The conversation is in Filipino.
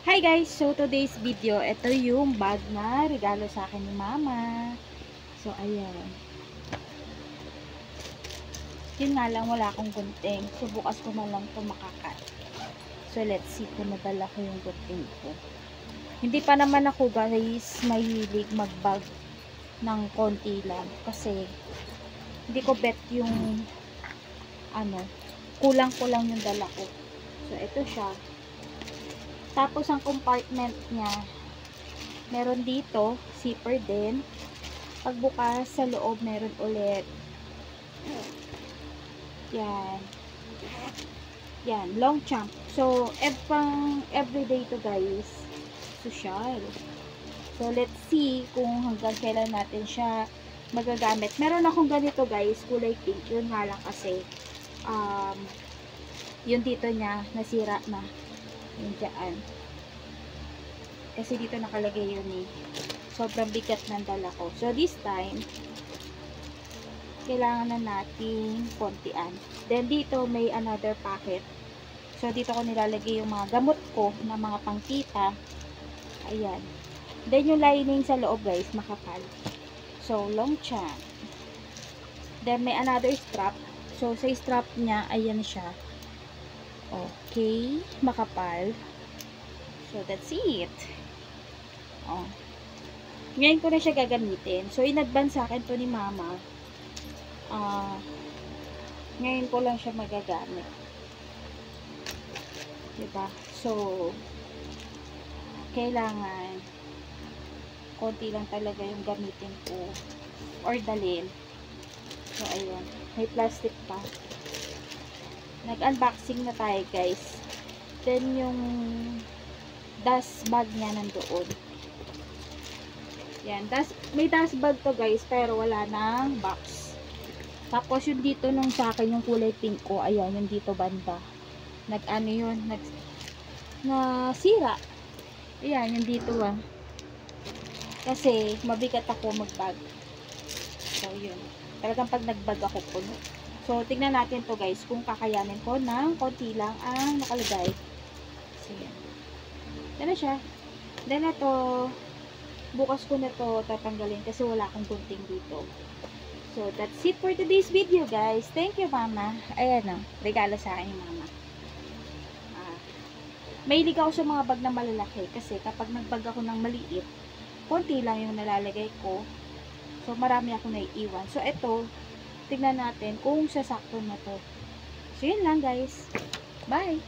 Hi guys! So today's video, ito yung bag na regalo sa akin ni Mama. So ayan. Yun nga lang, wala akong gunting. So bukas ko na lang ito makakat. So let's see kung nadala ko yung gunting ko. Hindi pa naman ako guys mahilig magbag ng konti lang. Kasi hindi ko bet yung kulang-kulang yung dala ko. So ito siya. Tapos, ang compartment niya, meron dito, zipper din. Pagbukas, sa loob, meron ulit. Yan. Yan, long chunk. So, everyday to guys. Social. So, let's see kung hanggang kailan natin siya magagamit. Meron akong ganito guys, kulay pink. Yun nga lang kasi, yun dito niya, nasira na. Yun dyan. Kasi dito nakalagay yun eh. Sobrang bigat ng dala ko. So, this time, kailangan na natin kontian. Then, dito may another packet. So, dito ko nilalagay yung mga gamot ko na mga pangtita. Ayan. Then, yung lining sa loob guys, makapal. So, long chunk. Then, may another strap. So, sa strap niya, ayan siya. Okay, makapal. So, that's it. Oh. Ngayon ko na siya gagamitin. So, in advance sa akin to ni Mama. Ngayon ko lang siya magagamit. Diba? So, kailangan konti lang talaga yung gamitin ko or dalhin. So, ayun. May plastic pa. Nag-unboxing na tayo guys. Then yung dust bag niya nandoon. Yan, may dust bag to guys, pero wala nang box. Tapos yung dito nung sa akin yung kulay pink ko, ayan, yung dito banda. Nasira. Ayan, yung dito Kasi mabigat ako magbag. So yun. Talagang pag nagbag ako puno. So, tignan natin to guys, kung kakayanin ko ng konti lang ang nakalagay. So, yan. Yan na siya. Then, ito, bukas ko na to tatanggalin kasi wala akong gunting dito. So, that's it for today's video guys. Thank you, Mama. Ayan o, regalo sa akin ni Mama. Mahilig ako sa mga bag na malalaki kasi kapag nagbag ako ng maliit, konti lang yung nalalagay ko. So, marami ako naiiwan. So, ito, tignan natin kung sasakto na to. So, yun lang guys. Bye!